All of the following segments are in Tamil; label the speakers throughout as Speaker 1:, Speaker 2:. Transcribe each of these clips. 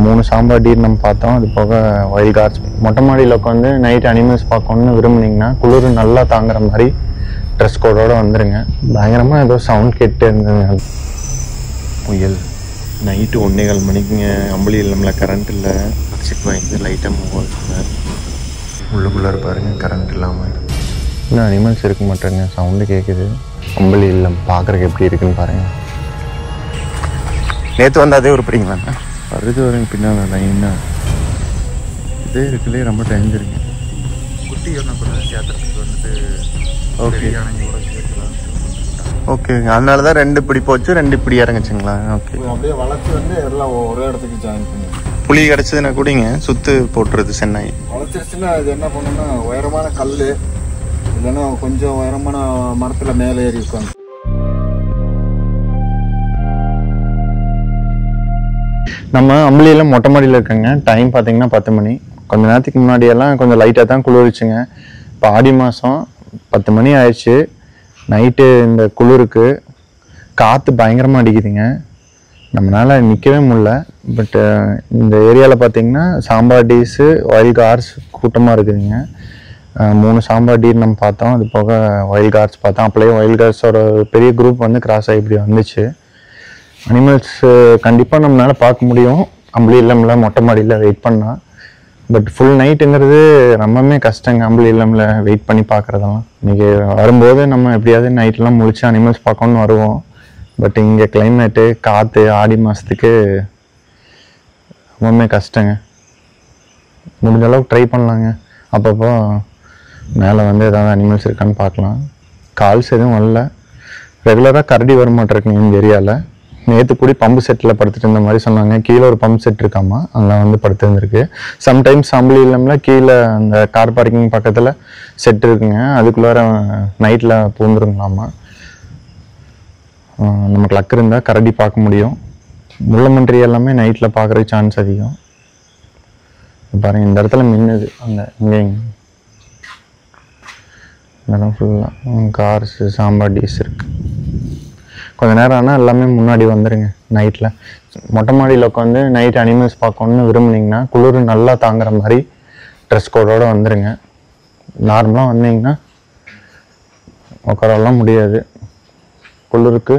Speaker 1: 3 சாம்பார் டீர் நம்ம பார்த்தோம். அது போக வைல்ட் கார்ட்ஸ். மொட்டை மாடியில் உட்காந்து நைட் அனிமல்ஸ் பார்க்கணுன்னு விரும்புனீங்கன்னா குளிர் நல்லா தாங்குற மாதிரி ட்ரெஸ் கோடோடு வந்துடுங்க. பயங்கரமாக ஏதோ சவுண்ட் கேட்டு இருந்ததுங்க. புயல் நைட்டு 1:15 மணிக்குங்க. அம்பளி இல்லமில் கரண்ட் இல்லை. செக் வாங்கி லைட்டாக மூவ் ஆகுதுங்க. உள்ளுக்குள்ளார பாருங்கள் கரண்ட் இல்லாமல் இன்னும் அனிமல்ஸ் இருக்க மாட்டேங்க. சவுண்டு கேட்குது. அம்பளி இல்லம் பார்க்குறக்கு எப்படி இருக்குன்னு பாருங்கள். நேற்று வந்து அதே ஒரு பிடிங்களாண்ணா வருது வருங்க பின்னால் லைன்னா இதே இருக்குல்லே ரொம்ப தெரிஞ்சிருங்க. குட்டி கூட சேர்த்துறதுக்கு வந்துட்டு ஓகே ஓகேங்க. அதனால தான் 2 இப்படி போச்சு, 2 இப்படி இறங்குச்சுங்களா? ஓகே.
Speaker 2: அப்படியே வளர்ச்சி வந்து எல்லாம் ஒரே இடத்துக்கு ஜாயின் பண்ணி
Speaker 1: புளி கிடச்சதுன்னா கூடங்க சுற்று போட்டுறது சென்னை
Speaker 2: வளர்ச்சிருச்சுன்னா அது என்ன பண்ணுன்னா உயரமான கல் இல்லைன்னா கொஞ்சம் உயரமான மரத்தில் மேலே ஏறி உட்காந்து.
Speaker 1: நம்ம அம்பளியில் மொட்டை மாடியில் இருக்கங்க. டைம் பார்த்தீங்கன்னா 10 மணி. கொஞ்ச நேரத்துக்கு முன்னாடியெல்லாம் கொஞ்சம் லைட்டாக தான் குளிர்ச்சுங்க. இப்போ ஆடி மாதம் 10 மணி ஆயிடுச்சு. நைட்டு இந்த குளிருக்கு காற்று பயங்கரமாக அடிக்குதுங்க. நம்மளால் நிற்கவே முடியல. பட்டு இந்த ஏரியாவில் பார்த்தீங்கன்னா சாம்பார் டீஸு வைல்ட் கார்ஸ் கூட்டமாக இருக்குதுங்க. 3 சாம்பார் டீர் நம்ம பார்த்தோம். அது போக வைல்ட் கார்ஸ் பார்த்தோம். அப்படியே வைல்ட் கார்ஸோட பெரிய குரூப் வந்து கிராஸ் ஆகி இப்படி வந்துச்சு. அனிமல்ஸ் கண்டிப்பாக நம்மளால் பார்க்க முடியும் அம்பளி இல்லமில் மொட்டை மாடியில் வெயிட் பண்ணால். பட் ஃபுல் நைட்டுங்கிறது ரொம்பவுமே கஷ்டங்க அம்பளி இல்லமில் வெயிட் பண்ணி பார்க்குறதெல்லாம். இன்றைக்கி வரும்போது நம்ம எப்படியாவது நைட்லாம் முழிச்சு அனிமல்ஸ் பார்க்கணுன்னு வருவோம். பட் இங்கே கிளைமேட்டு காற்று ஆடி மாதத்துக்கு ரொம்பவுமே கஷ்டங்க. முடிஞ்ச அளவுக்கு ட்ரை பண்ணலாங்க. அப்பப்போ மேலே வந்து ஏதாவது அனிமல்ஸ் இருக்கான்னு பார்க்கலாம். கால்ஸ் எதுவும் வரல. ரெகுலராக கரடி வர மாட்டேருக்குங்க இந்த ஏரியாவில். நேற்று கூடி பம்பு செட்டில் படுத்துட்டு இருந்த மாதிரி சொன்னாங்க. கீழே ஒரு பம்பு செட் இருக்காமா, அங்கே வந்து படுத்துருந்துருக்கு. சம்டைம்ஸ் அம்பளி இல்லாமல் கீழே அந்த கார் பார்க்கிங் பக்கத்தில் செட் இருக்குங்க. அதுக்குள்ளார நைட்டில் பூந்துருங்களாமா. நமக்கு லக் இருந்தால் கரடி பார்க்க முடியும். முள்ளமன்றி எல்லாமே நைட்டில் பார்க்குறதுக்கு சான்ஸ் அதிகம். பாருங்கள் இந்த இடத்துல மின்னுது. அந்த இங்கே இடம் ஃபுல்லாக கார்ஸு சாம்பார் டீஸ் இருக்குது. கொஞ்சம் நேரம் ஆனால் எல்லாமே முன்னாடி வந்துடுங்க. நைட்டில் மொட்டை மாடியில் உட்காந்து நைட் அனிமல்ஸ் பார்க்கணுன்னு விரும்புனீங்கன்னா குளிர் நல்லா தாங்குற மாதிரி ட்ரெஸ் கோடோடு வந்துடுங்க. நார்மலாக வந்தீங்கன்னா உட்காரலாம் முடியாது. குளிருக்கு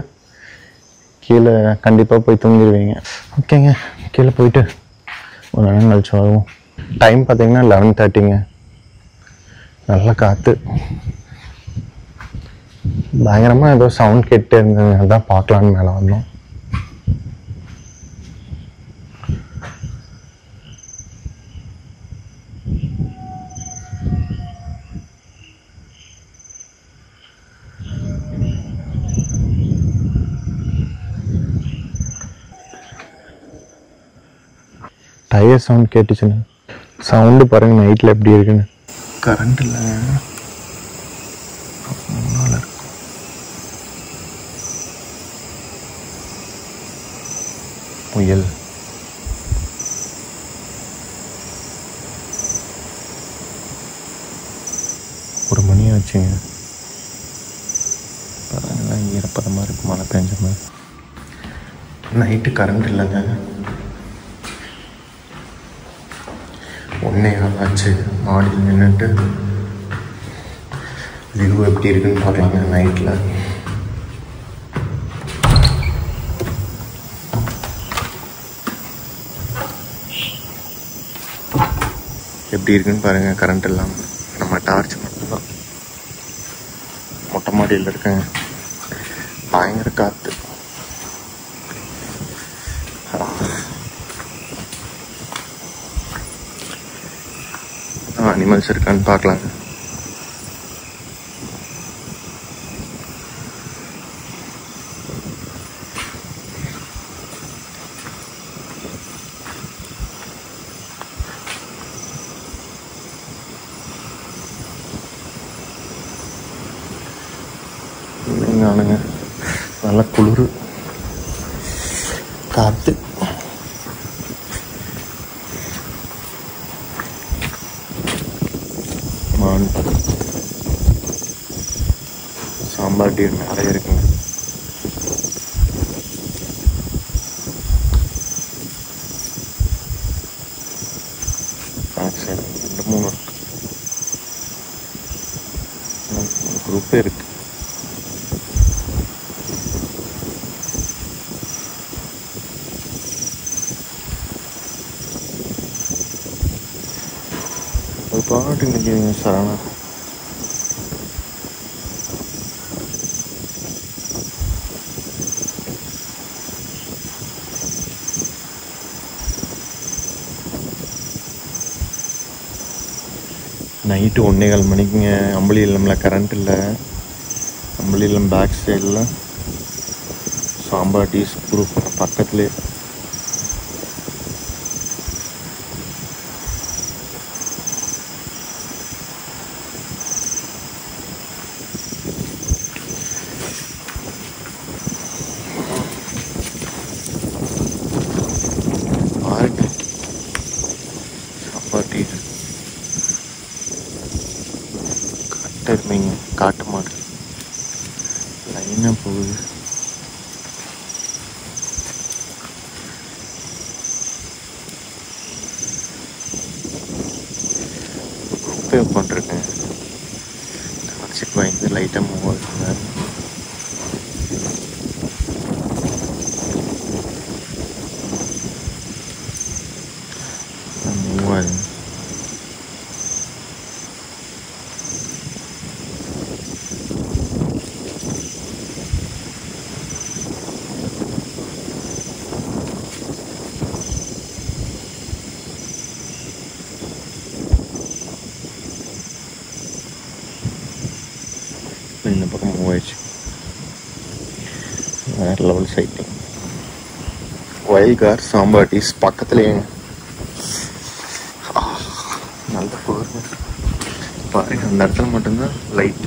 Speaker 1: கீழே கண்டிப்பாக போய் தூங்கிடுவீங்க. ஓகேங்க, கீழே போயிட்டு ஒரு நேரம் கழிச்சு வருவோம். டைம் பார்த்தீங்கன்னா 11:30ங்க. நல்லா காற்று. பயங்கரமாக ஏதோ சவுண்ட் கேட்டு இருந்தது. அதான் பார்க்கலான்னு மேலே வந்தோம். டயர் சவுண்ட் கேட்டுச்சுன்னு சவுண்டு பாருங்க நைட்டில் எப்படி இருக்குன்னு. கரண்ட் இல்லைங்க. புயல் ஒரு மணி ஆச்சுங்க. பாருங்களா ஈரப்பதமாக இருக்குது மழை பெஞ்ச மாதிரி. நைட்டு கரண்ட் இல்லைங்க. 1:15 ஆச்சு. மாடியில் நின்றுட்டு வியூ எப்படி இருக்குன்னு பார்க்கலாங்க நைட்டில். எப்படி இருக்குன்னு பாருங்கள். கரண்ட் இல்லாமல் நம்ம டார்ச் மட்டும்தான். மொட்டை மாடியில் இருக்கேங்க. பயங்கர காற்று. அனிமல்ஸ் இருக்கான்னு பார்க்கலாங்க. நானுங்க நல்ல குளிர் காற்று. மான் சாம்பார் டீர் மேலே இருக்குங்க. சைடு 2-3 இருக்கு, குரூப்பே இருக்கு. ஒரு பாட்டு நிற்கிறீங்க சரணா. நைட்டு 1:15 மணிக்குங்க அம்பளி இல்லம்ல, கரண்ட் இல்லை. அம்பளி இல்லம் பேக் சைடில் சாம்பார் டீஸ் குரூப் பக்கத்துலேயே. பாருங்க சாம்பார் டீஸ் கட்டருமைங்க, காட்டு மாடு லைனாக போகுது. குரூப்பே உட்காந்துருக்கேன். டார்ச்சிக் வாங்கி லைட்டாக மூவ் ஆகுதுங்க. மூவ் ஆகுது. இந்த பக்கம் மூவ் ஆயிடுச்சு. வேறு லெவல் சைட்டிங். ஒயில் கார் சாம்பார் டீஸ் பக்கத்துலேயே. நல்ல போகுது பாருங்க. அந்த இடத்துல மட்டும்தான் லைட்,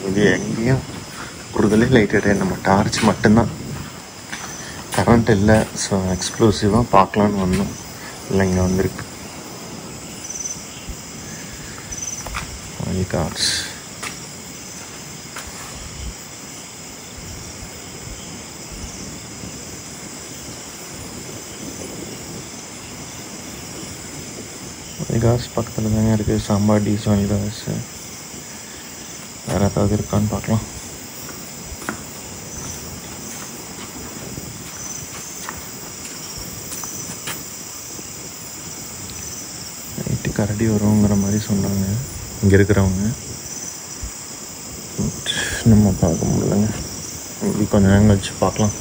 Speaker 1: இது எங்கேயும் குறுதலே லைட் கிடையாது. நம்ம டார்ச் மட்டும்தான். கரண்ட் இல்லை. ஸோ எக்ஸ்க்ளூசிவாக பார்க்கலான்னு வந்தோம். இல்லை இங்கே வந்திருக்கு ஒயில் கார்ஸ். காஸ் பக்கத்தில் தாங்க இருக்குது. சாம்பார் டீஸ் ஒயில் காஸ். வேறு ஏதாவது இருக்கான்னு பார்க்கலாம். நைட்டு கரடி வருங்கிற மாதிரி சொன்னாங்க இங்கே இருக்கிறவங்க. நம்ம பார்க்க முடியலங்க. கொஞ்சம் நேரம் கழிச்சு பார்க்கலாம்.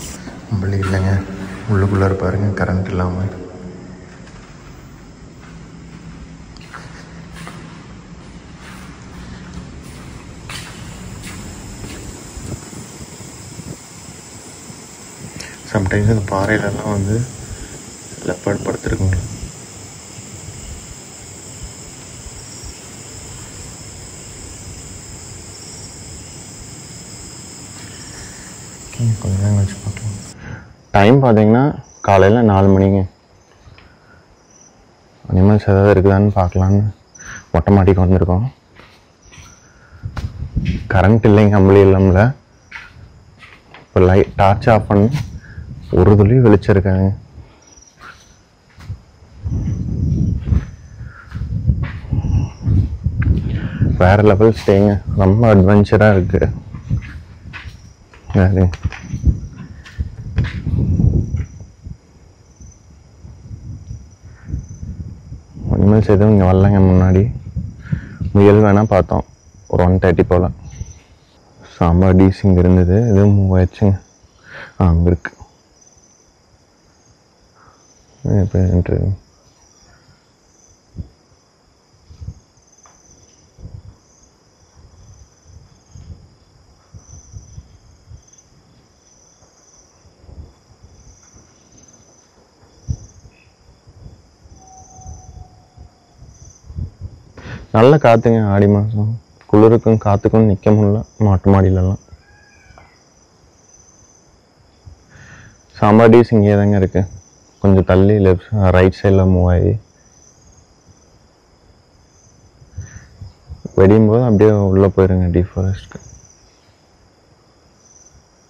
Speaker 1: அப்படி இல்லைங்க, உள்ளுக்குள்ளே பாருங்க கரண்ட் இல்லாமல். சம்டைம்ஸ் அந்த பாறையிலலாம் வந்து லெப்பர்ட் படுத்துருக்குங்க. கொஞ்ச நேரம் வச்சு பார்க்கலாம். டைம் பார்த்தீங்கன்னா காலையில் 4 மணிங்க. அனிமல்ஸ் ஏதாவது இருக்குதான்னு பார்க்கலான்னு மொட்டை மாடிக்கு வந்திருக்கோம். கரண்ட் இல்லைங்க அம்பளி இல்லம்ல. இப்போ லைட் டார்ச் ஆஃப் பண்ணி ஒரு துளி வெளிச்சிருக்காங்க. வேற லெவல் ஸ்டேங்க. ரொம்ப அட்வென்ச்சராக இருக்கு. அனிமல்ஸ் எதுவும் இங்கே வரலங்க. முன்னாடி முயல் வேணால் பார்த்தோம் ஒரு 1:30 போல். சாம்பார் டீஸ் இங்கே இருந்தது, எதுவும் மூவ் ஆயிடுச்சுங்க. அங்கே இருக்கு. இப்போ என்ட்ரு. நல்ல காற்றுங்க. ஆடி மாதம் குளிருக்கும் காற்றுக்கும் நிற்க முடியல மாட்டு மாடியிலலாம். சாம்பார் டீஸ் இங்கே தாங்க இருக்கு. கொஞ்சம் தள்ளி ரைட் சைடில் மூவ் ஆகி வெடியும் போது அப்படியே உள்ளே போயிருங்க டிஃபாரஸ்ட்க்கு.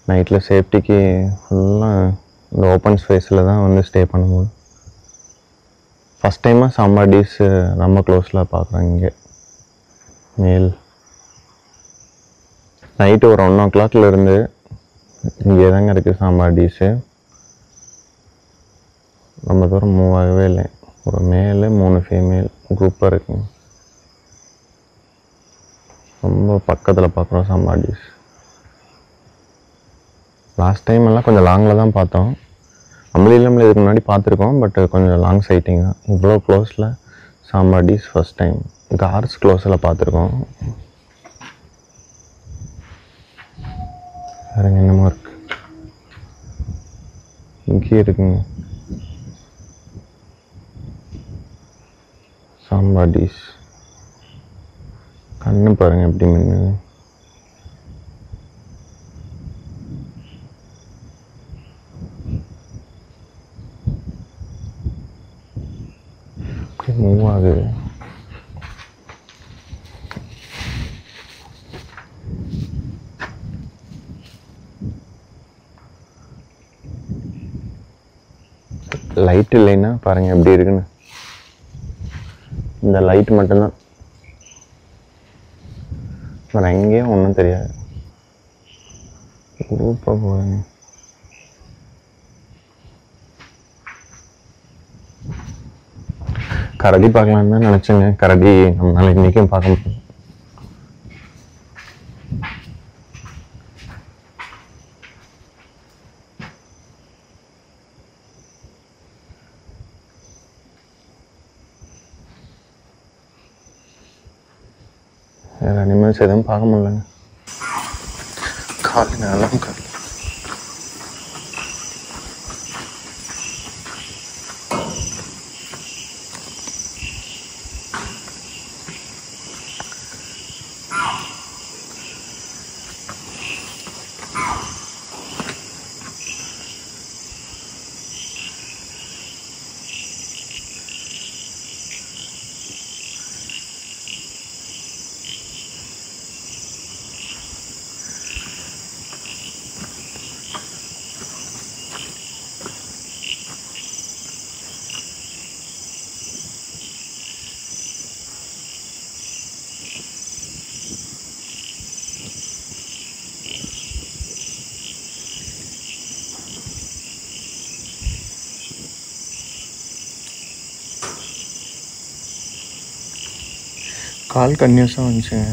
Speaker 1: நைட்டில் சேஃப்டிக்கு ஃபுல்லாக இந்த ஓப்பன் ஸ்பேஸில் தான் வந்து ஸ்டே பண்ணும்போது. ஃபஸ்ட் டைமாக சாம்பார் டிஷ் நம்ம க்ளோஸில் பார்க்குறோம். இங்கே மேல் நைட்டு ஒரு 1 o'clock இருந்து இங்கே தாங்க இருக்குது சாம்பார் டிஷ்ஷு. ரொம்ப தூரம் மூவ் ஆகவே இல்லை. ஒரு மேலு 3 ஃபீமேல் குரூப்பாக இருக்குங்க. ரொம்ப பக்கத்தில் பார்க்குறோம் சாம்பார் டிஷ். லாஸ்ட் டைம் எல்லாம் கொஞ்சம் லாங்கில் தான் பார்த்தோம். அம்பளியிலமில் இதுக்கு முன்னாடி பார்த்துருக்கோம், பட் கொஞ்சம் லாங் சைட்டிங் தான். இவ்வளோ க்ளோஸில் sambar dish first time. Cars க்ளோஸில் பார்த்துருக்கோம். வேறுங்க என்னமோ இருக்கு, இங்கே இருக்குங்க சாம்பார் டிஷ். கண்ணு பாருங்க எப்படி மின்னு. மூவ் ஆகுது. லைட் இல்லைன்னா பாருங்க எப்படி இருக்குன்னு. இந்த லைட் மட்டும்தான், வேறு எங்கேயும் ஒன்றும் தெரியாது. குரூப்பாக போகிறேங்க. கரடி பார்க்கலான்னு தான் நினச்சேங்க. கரடி நம்மளால இன்றைக்கும் பார்க்க முடியும். வேறு அனிமல்ஸ் எதுவும் பார்க்க முடியலங்க. காலு நல்லா கால். கால் கன்யூஸாக வந்துச்சுங்க.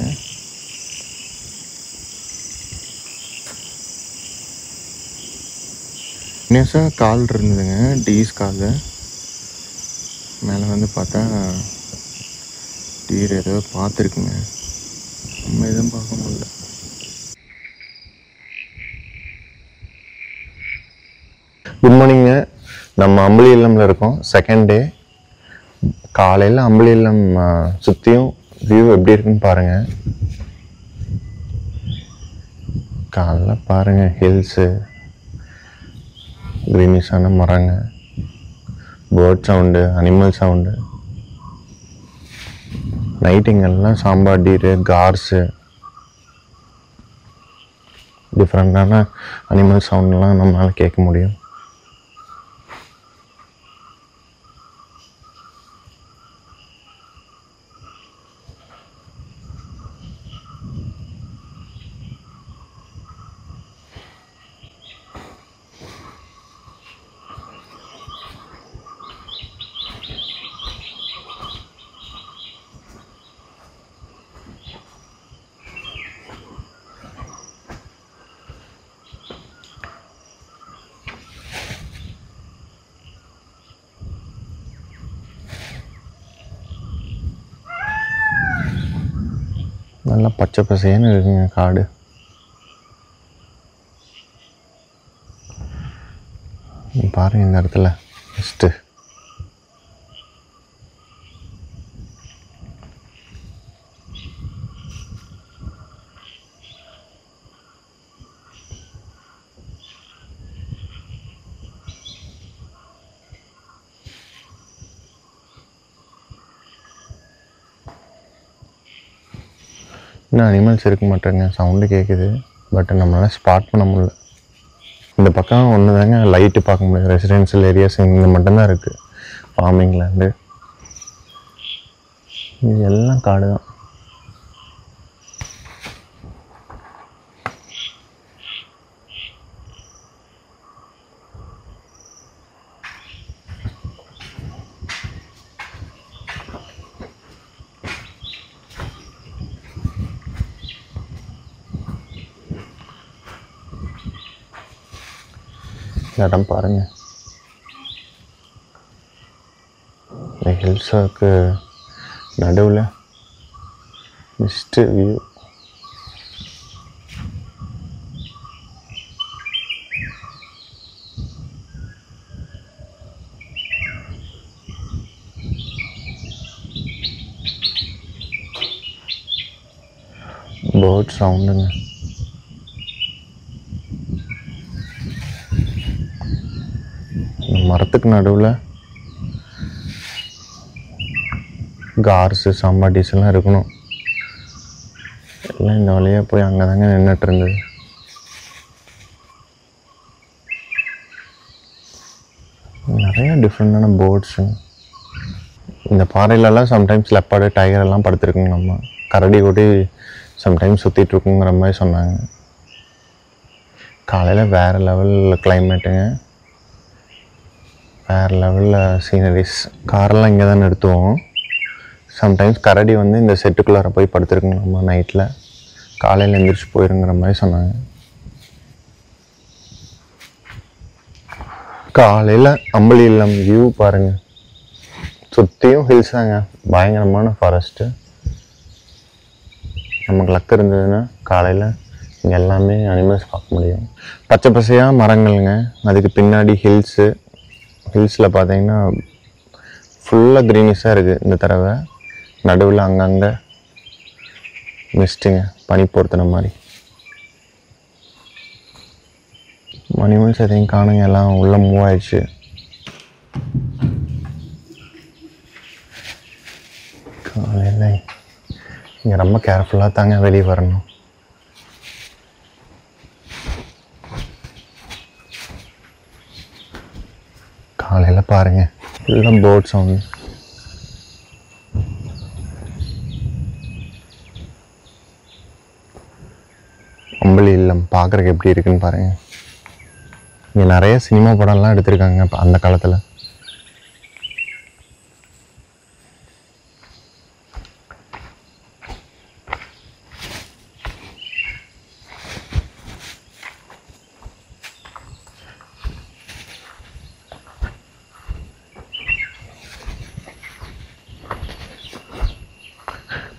Speaker 1: கன்யூஸாக கால் இருந்ததுங்க, டீஸ் கால். மேலே வந்து பார்த்தா டீர் ஏதோ பார்த்துருக்குங்க. நம்ம எதுவும் பார்க்க முடியல. குட் மார்னிங்க. நம்ம அம்பளி இல்லம்ல இருக்கோம். Second day. காலையில் அம்பளி இல்லம் சுற்றியும் வியூ எப்படி இருக்குன்னு பாருங்கள். காலைல பாருங்கள், ஹில்ஸு, க்ரீனிஷான மரங்க, பேர்ட் சவுண்டு, அனிமல் சவுண்டு. நைட்டிங்கெல்லாம் சாம்பார் டீரு, கார்ஸு, டிஃப்ரெண்ட்டான அனிமல் சவுண்ட்லாம் நம்மளால் கேட்க முடியும். நல்லா பச்சை பசேன்னு இருக்குங்க காடு. பாருங்க இந்த இடத்துல ஃபஸ்ட்டு இன்னும் அனிமல்ஸ் இருக்க மாட்டேங்க. சவுண்டு கேட்குது, பட் நம்மளால் ஸ்பாட் பண்ண முடியல. இந்த பக்கம் ஒன்று தாங்க லைட்டு பார்க்க முடியாது. ரெசிடென்ஷியல் ஏரியாஸ் இங்கே மட்டும்தான் இருக்குது. ஃபார்மிங் லேண்டு இது எல்லாம் காடு தான். இடம் பாருங்க, இந்த ஹில்ஸுக்கு நடுவில் மிஸ்ட் வியூ. பேர்ட் சவுண்டுங்க. மரத்துக்கு நடுவில் கார்ஸு சாம்பாட்டிஸ் எல்லாம் இருக்கணும். எல்லாம் இந்த வழியாக போய் அங்கே தாங்க நின்றுட்டு இருந்தது. நிறைய டிஃப்ரெண்டான பேர்ட்ஸுங்க. இந்த பாறையிலலாம் சம்டைம்ஸ் லெப்பாடு டைகர் எல்லாம் படுத்துருக்குங்க. நம்ம கரடி கூட்டி சம்டைம்ஸ் சுற்றிட்டு இருக்குங்கிற மாதிரி சொன்னாங்க. காலையில் வேறு லெவலில் கிளைமேட்டுங்க, வேறு லெவலில் சீனரிஸ். காரெல்லாம் இங்கே தான் நிறுத்துவோம். சம்டைம்ஸ் கரடி வந்து இந்த செட்டுக்குள்ளார போய் படுத்துருக்குங்க. நம்ம நைட்டில் காலையில் எழுந்திரிச்சு போயிருங்கிற மாதிரி சொன்னாங்க. காலையில் அம்பலி இல்லம் வியூ பாருங்கள். சுற்றியும் ஹில்ஸ் தாங்க, பயங்கரமான ஃபாரஸ்ட்டு. நமக்கு லக் இருந்ததுன்னா காலையில் இங்கே எல்லாமே அனிமல்ஸ் பார்க்க முடியும். பச்சை பசையாக மரங்கள்ங்க, அதுக்கு பின்னாடி ஹில்ஸு. ஹில்ஸில் பார்த்தீங்கன்னா ஃபுல்லாக க்ரீனிஷாக இருக்குது. இந்த தடவை நடுவில் அங்கங்கே மிஸ்ட்டுங்க, பனி பொறுத்தின மாதிரி. அனிமல்ஸ் எதையும் காணுங்க, எல்லாம் உள்ளே மூவ் ஆயிடுச்சு. காலையில் இங்கே ரொம்ப கேர்ஃபுல்லாக தாங்க வெளியே வரணும். காலையில் பாருங்கள், ஃபுல்லாக போட் சவுண்டு. அம்பலி இல்லம் பார்க்குறக்கு எப்படி இருக்குன்னு பாருங்கள். இங்கே நிறைய சினிமா படம்லாம் எடுத்திருக்காங்க இப்போ அந்த காலத்தில்.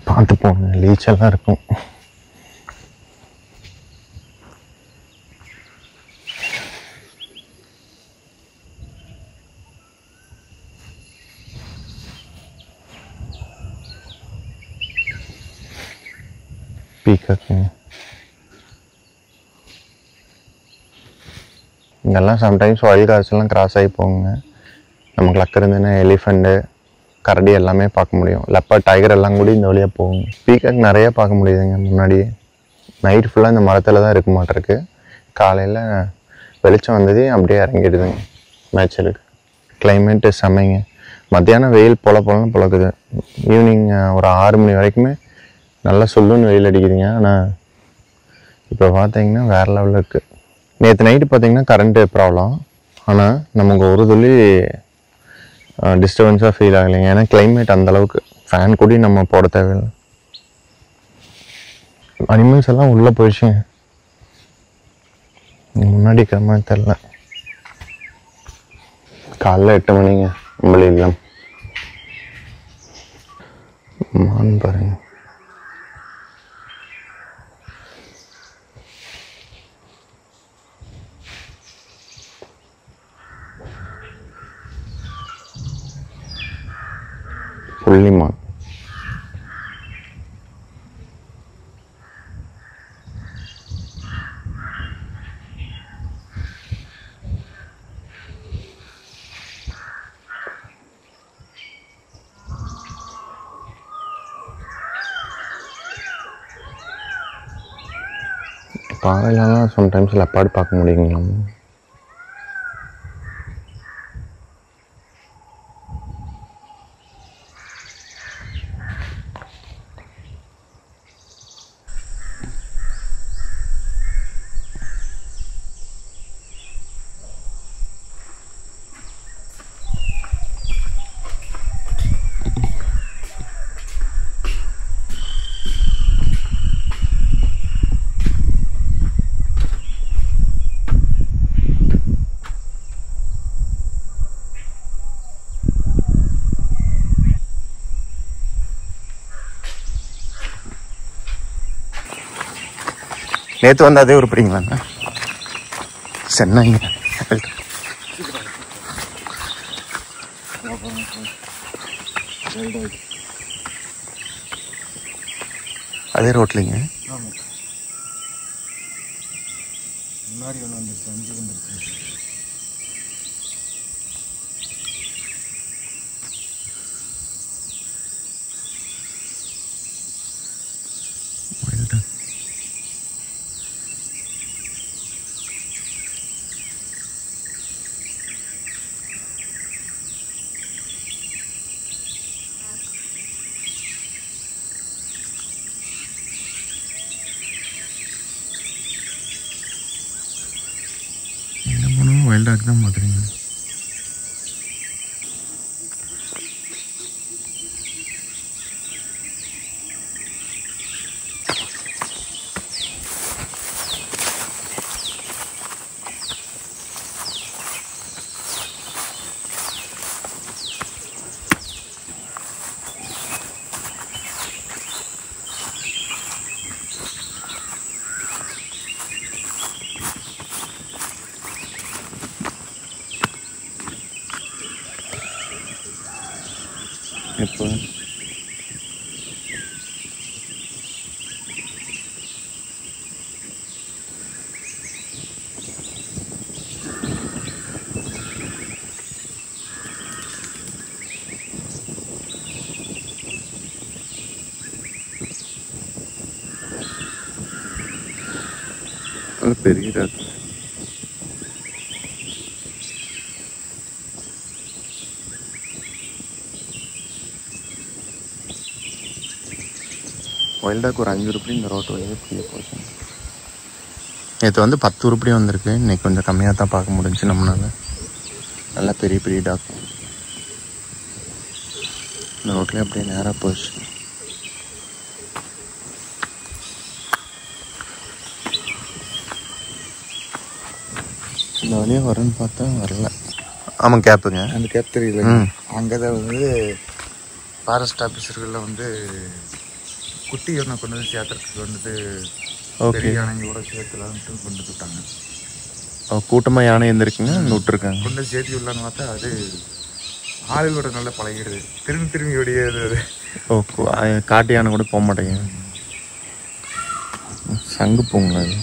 Speaker 1: பார்த்து போங்க, லீச்செல்லாம் இருக்கும். பீக்காக்குங்க. இங்கெல்லாம் சம்டைம்ஸ் வைல்ட் கார்ஸ்லாம் கிராஸ் ஆகி போங்க. நமக்கு லக் இருந்ததுன்னா எலிஃபெண்ட்டு, கரடி எல்லாமே பார்க்க முடியும். லெப்பர்ட், டைகர் எல்லாம் கூட இந்த வழியாக போகும். பீக்காக் நிறைய பார்க்க முடியுதுங்க. முன்னாடியே நைட் ஃபுல்லாக இந்த மரத்தில் தான் இருக்க மாட்டிருக்கு. காலையில் வெளிச்சம் வந்ததே அப்படியே இறங்கிடுதுங்க மேய்ச்சலுக்கு. கிளைமேட்டு செம்மைங்க. மத்தியானம் வெயில் பொலன்னு பொழக்குது. ஈவினிங் ஒரு 6 மணி வரைக்குமே நல்லா சொல்லுன்னு வெயில் அடிக்குதுங்க. ஆனால் இப்போ பார்த்தீங்கன்னா வேறு லெவலில் இருக்குது. நேற்று நைட்டு பார்த்தீங்கன்னா கரண்ட்டு ப்ராப்ளம். ஆனால் நமக்கு ஒரு துளி டிஸ்டர்பன்ஸாக ஃபீல் ஆகலைங்க. ஏன்னா கிளைமேட் அந்தளவுக்கு, ஃபேன் கூட நம்ம போட தேவையில்லை. அனிமல்ஸ் எல்லாம் உள்ளே போயிடுச்சுங்க. முன்னாடி இருக்கிற மாதிரி தெரில. காலைல 8 மணிங்க, அம்பலி இல்லம். மான் பாருங்க. புள்ளிமான். பாறையிலலாம் சம்டைம்ஸ் லெப்பாடு பார்க்க முடியுங்களா? நேற்று வந்து அதே உருப்படிங்களாண்ணா? சென்னைங்க. அதே ரோட்லிங்க.
Speaker 2: ஆமாம், முன்னாடி ஒன்று வந்துருக்கு, 5 வந்துருக்கு.
Speaker 1: எங்கே போனாலும் வைல்ட் டாக் தான் பார்க்குறீங்க. இப்போ அது பெரிய டாக். வைல்ட் டாக் ஒரு 5 உருப்படி இந்த ரோட்டு வழியே இப்படியே போச்சு. நேற்று வந்து 10 உருப்படி வந்திருக்கு. இன்னைக்கு கொஞ்சம் கம்மியாக தான் பார்க்க முடிஞ்சுச்சு நம்மளால. நல்லா பெரிய பெரிய டாக் இந்த ரோட்லேயே அப்படியே நேராக போச்சு. இந்த வழியாக வரும்னு பார்த்தா வரல. ஆமாம், கேப்புங்க.
Speaker 2: அந்த கேப் தெரியல. அங்கே தான் வந்து ஃபாரஸ்ட் ஆஃபீஸர்களில் வந்து குட்டி யானை கொண்டு வந்து சேர்த்துறதுக்கு வந்துட்டு பெரிய யானைங்களோட சேர்த்துலான்ட்டு கொண்டு விட்டாங்க.
Speaker 1: கூட்டமாக யானை இருந்திருக்குங்க, அங்கே விட்டுருக்காங்க.
Speaker 2: கொண்டு சேர்த்து விடலான்னு பார்த்தா அது ஆளுகளோட நல்லா பழகிடுது. திரும்பி திரும்பி ஓடியாது அது.
Speaker 1: காட்டு யானை கூட போக மாட்டேங்க. சங்கு பூங்களா அது?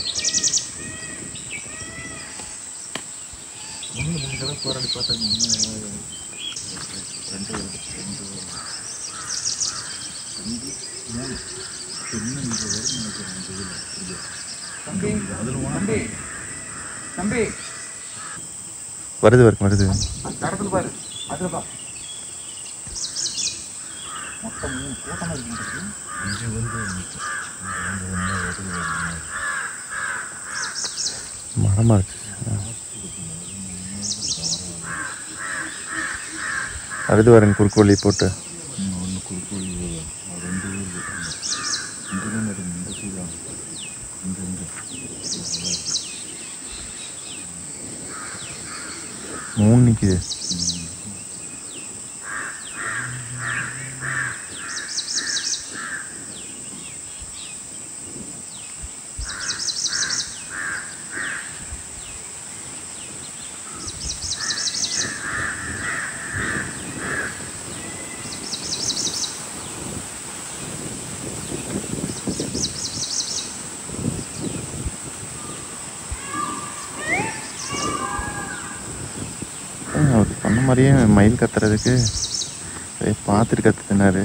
Speaker 2: ஒன்று 3 தடவை போராடி பார்த்தாங்க. ரெண்டு 3 இன்னும் இங்கே வரும் நினைக்கிறேன். தம்பி அதில் தம்பி
Speaker 1: வருது வருது.
Speaker 2: தரத்தில் பாரு, அதில் பா. மொத்தம் 3 கூட்டமாக இருக்க மாட்டேங்குது. இங்கே
Speaker 1: மரமாக இருக்கு. வருது வரேன் குறுக்கு வழி போட்டு.
Speaker 2: ஒன்று குறுக்கு வழி 2 இந்த சீதான் இங்கே
Speaker 1: 3 நிற்கிது. அவர் சொன்ன மாதிரியே மயில் கத்துறதுக்கு பார்த்துட்டு கத்துனாரு.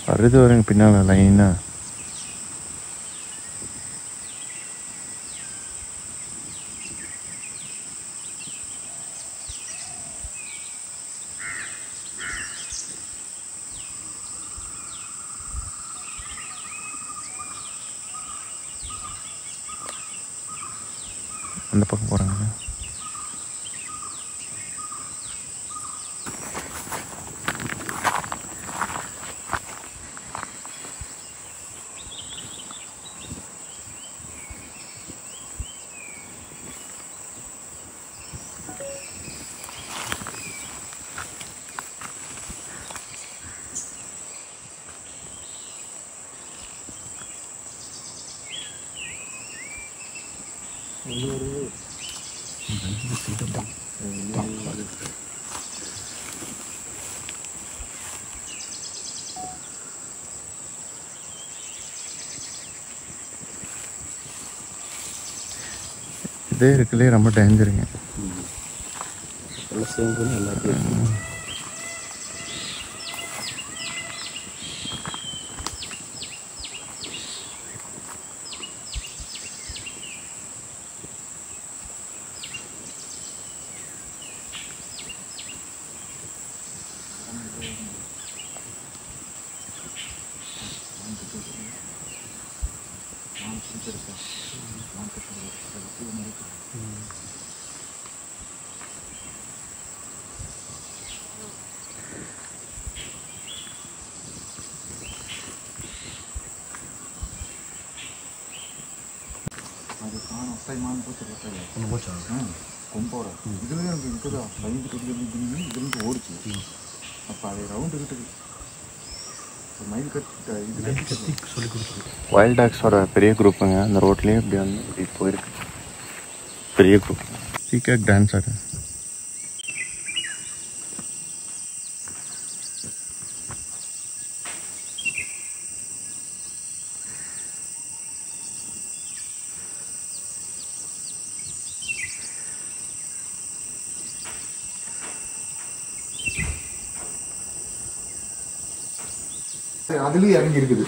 Speaker 1: வருது வரங்க பின்னால் லைனா. அந்த பக்கம் போகிறாங்க. இதே இருக்குல்லே ரொம்ப டேஞ்சருங்க.
Speaker 2: அது காணும் டைமானு போச்சு கொம்போட இதுலேயே எனக்கு இருக்குதா பயந்து கட்டி இதுலேருந்து ஓடிச்சு. அப்போ அதை ரவுண்டு கிட்டுது மயில் கட்டி இது கட்டி சொல்லி கொடுத்துருக்கு.
Speaker 1: வைல்ட் டாக்ஸோட பெரிய குரூப்புங்க. அந்த ரோட்லேயே இப்படி வந்து இப்படி போயிருக்கு. பெரிய குரூப் பீகாக் டான்ஸ் ஆடு.
Speaker 2: அதுலேயும் இறங்கி இருக்குது.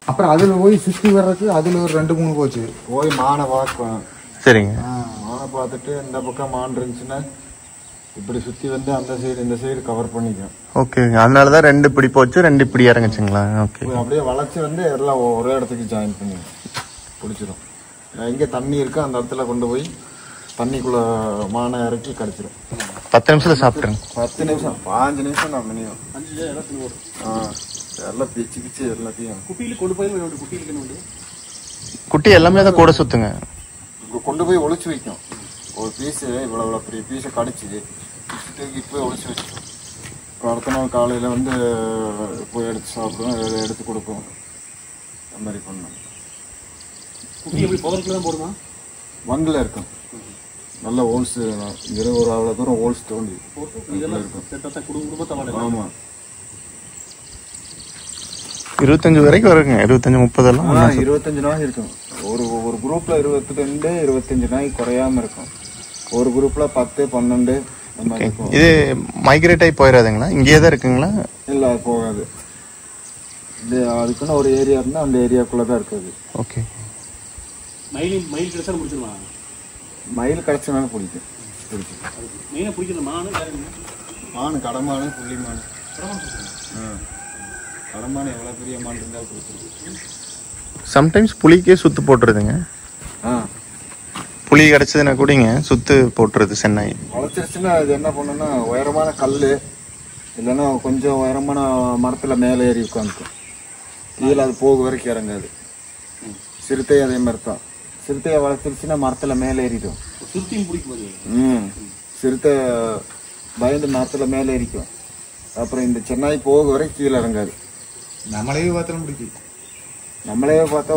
Speaker 2: அப்புறம் அதில் போய் சுற்றி வர்றதுக்கு அதில் ஒரு 2-3 போச்சு. போய் மானை பார்ப்பேன்.
Speaker 1: சரிங்க.
Speaker 2: மானை பார்த்துட்டு இந்த பக்கம் மான் இருந்துச்சுன்னா இப்படி சுற்றி வந்து அந்த சைடு இந்த சைடு கவர் பண்ணிக்கும்.
Speaker 1: ஓகே, அதனால தான் 2 இப்படி போச்சு, 2 இப்படி இறங்குச்சுங்களா? ஓகே,
Speaker 2: அப்படியே வளைச்சி வந்து எல்லாம் ஒரே இடத்துக்கு ஜாயின் பண்ணி பிடிச்சிடும். எங்கே தண்ணி இருக்கோ அந்த இடத்துல கொண்டு போய் தண்ணிக்குள்ளே மானை இறக்கி கடிச்சிடும்.
Speaker 1: 10 நிமிஷத்தில் சாப்பிட்ருங்க.
Speaker 2: 10 நிமிஷம் 5 நிமிஷம் நான் மினிமம். எல்லாம் பிச்சு பிச்சு எல்லாத்தையும்
Speaker 3: குட்டியில் கொண்டு போய்
Speaker 1: குட்டி எல்லாமே தான் கூட சுற்றுங்க.
Speaker 2: கொண்டு போய் ஒளிச்சு வைக்கும். ஒரு பீஸு இவ்வளோ பெரிய பீஸை கடிச்சு தூக்கிட்டு போய் ஒளிச்சு வைக்கும். அப்புறம் அடுத்த நாள் காலையில் வந்து போய் எடுத்து சாப்பிடுவோம், எடுத்து கொடுப்போம். அந்த மாதிரி பண்ணோம்.
Speaker 3: குட்டி எப்படி பவர்க்குள்ள தான் போடுமா?
Speaker 2: வங்கில் இருக்கும். நல்ல ஹோல்ஸு இங்கே ஒரு அவ்வளோ தூரம் ஹோல்ஸ் தோண்டி இருக்கும். ஆமாம்,
Speaker 1: 25 வரைக்கும் வருங்க. 25-30 எல்லாம்
Speaker 2: 25 நாய் இருக்கும். ஒரு குரூப்ல 22-25 நாய் குறையாம இருக்கும். ஒரு குரூப்ல 10-12 அந்த மாதிரி இருக்கும்.
Speaker 1: இது மைக்ரேட் ஆகி போயிடாதுங்களா? இங்கேயே தான் இருக்குங்களா?
Speaker 2: இல்ல, அது போகாது. இது அதுக்குன்னு ஒரு ஏரியா இருந்தா அந்த ஏரியாக்குள்ளதான் இருக்குது.
Speaker 1: ஓகே.
Speaker 3: மயில் கிடைச்சா முடிச்சிடலாம்.
Speaker 2: மயில் கிடைச்சனால பிடிக்கும்.
Speaker 3: மெயினாக பிடிக்கிற
Speaker 2: மானு கடமானு புள்ளி மானு. கடமான எவ்வளோ பெரிய மான் இருந்தாலும் பிடிச்சிருக்கு.
Speaker 1: சம்டைம்ஸ் புளிக்கே சுத்து போட்டுருதுங்க. புளி கிடச்சதுன்னா கூடங்க சுத்து போட்டுருது சென்னாய்.
Speaker 2: வளர்ச்சிருச்சுன்னா அது என்ன பண்ணுன்னா உயரமான கல் இல்லைன்னா கொஞ்சம் உயரமான மரத்தில் மேலே ஏறி உட்காந்துக்கும். கீழே அது போக வரைக்கும் இறங்காது. சிறுத்தை அதே மாதிரி தான். சிறுத்தையை வளர்த்துருச்சுன்னா மரத்தில் மேலே ஏறிடும்.
Speaker 3: சிறுத்தையும் பிடிக்கும்.
Speaker 2: சிறுத்தை பயந்து மரத்தில் மேலே ஏறிக்கும். அப்புறம் இந்த சென்னாய் போக வரைக்கும் கீழே இறங்காது. நம்மளையே பார்த்தாலும் பிடிக்கும். நம்மளே பார்த்தா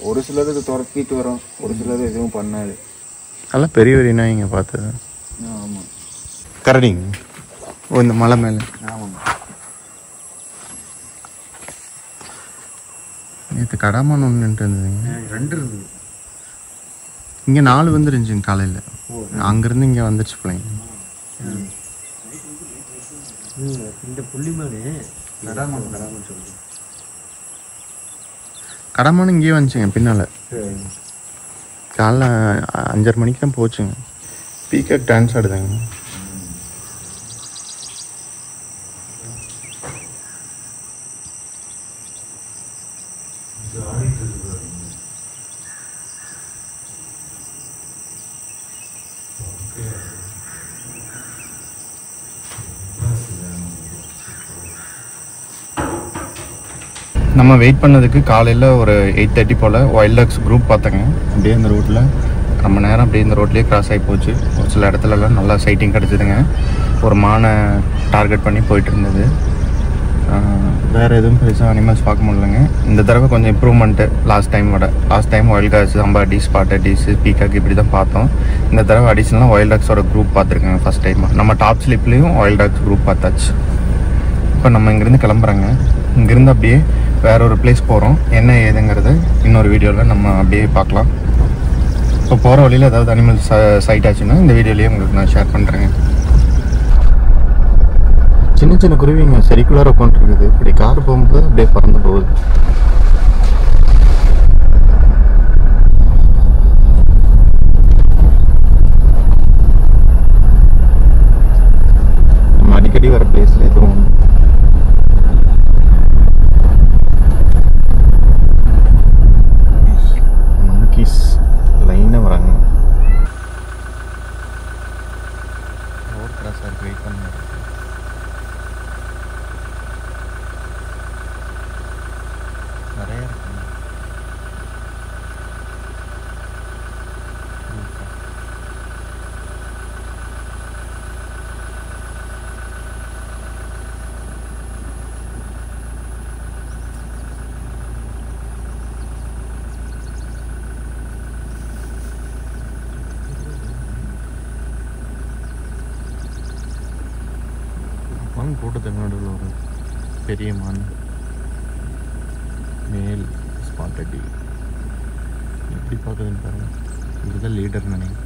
Speaker 2: ஒரு சிலதுக்கு துரத்திட்டு வரும், ஒரு சிலது எதுவும் பண்ணாது.
Speaker 1: நல்லா பெரிய பெரிய நாய்ங்க பார்த்தது.
Speaker 2: ஆமாம்,
Speaker 1: கரடிங்க. ஓ, இந்த மலை மேலே.
Speaker 2: ஆமாம்,
Speaker 1: நேற்று கடாமான் ஒன்று இருந்ததுங்க.
Speaker 2: 2 இருந்தது.
Speaker 1: இங்கே 4 வந்துருந்துச்சுங்க காலையில். அங்கேருந்து இங்கே வந்துருச்சு பிள்ளைங்க.
Speaker 3: இந்த புள்ளிமானே கடாமான் சொல்லுங்க.
Speaker 1: கடாமான் இங்கேயே வந்துச்சுங்க பின்னால். காலைல 5:30 மணிக்கு தான் போச்சுங்க. பீகாக் டான்ஸ் ஆடுதாங்க. நம்ம வெயிட் பண்ணதுக்கு காலையில் ஒரு 8:30 போல் வைல்ட் டாக்ஸ் குரூப் பார்த்தேங்க. அப்படியே அந்த ரோட்டில் ரொம்ப நேரம் அப்படியே இந்த ரோட்லேயே கிராஸ் ஆகி போச்சு. ஒரு சில இடத்துலலாம் நல்லா சைட்டிங் கிடச்சிதுங்க. ஒரு மானை டார்கெட் பண்ணி போயிட்டு இருந்தது. வேறு எதுவும் பெருசாக அனிமல்ஸ் பார்க்க முடியலங்க. இந்த தடவை கொஞ்சம் improvement last time wild dogs அம்பாடி ஸ்பாட்டடிஸ் பீகாக் இப்படி தான் பார்த்தோம். இந்த தடவை அடிஷ்னலாக வைல்ட் டாக்ஸோட குரூப் பார்த்துருக்கேங்க ஃபஸ்ட் டைம். நம்ம டாப் ஸ்லிப்லேயும் வைல்ட் டாக்ஸ் குரூப் பார்த்தாச்சு. இப்போ நம்ம இங்கேருந்து கிளம்புறோங்க. இங்கேருந்து அப்படியே வேற ஒரு பிளேஸ் போகிறோம். என்ன ஏதுங்கிறத இன்னொரு வீடியோவில் நம்ம அப்படியே பார்க்கலாம். இப்போ போகிற வழியில் ஏதாவது அனிமல்ஸ் சைட் ஆச்சுன்னா இந்த வீடியோலேயே உங்களுக்கு நான் ஷேர் பண்ணுறேங்க. சின்ன சின்ன குருவிங்க செரிக்குலராக உட்காந்துருக்குது. இப்படி கார் போகும்போது அப்படியே பறந்து போகுது. நம்ம அடிக்கடி வர பிளேஸ்ல எதுவும் மங்கீஸ் லைனாக வராங்க. ரோட் கிராஸாக இருக்கு. வெயிட் பண்ண நிறைய இருக்குங்க. மான் கூட்டத்துக்கு நடுவில் ஒரு பெரிய மான் மேல் ஸ்பாட்டடி எப்படி பார்க்குதுன்னு பாருங்கள். இதுதான் லீடர் நினைக்கிறேன்.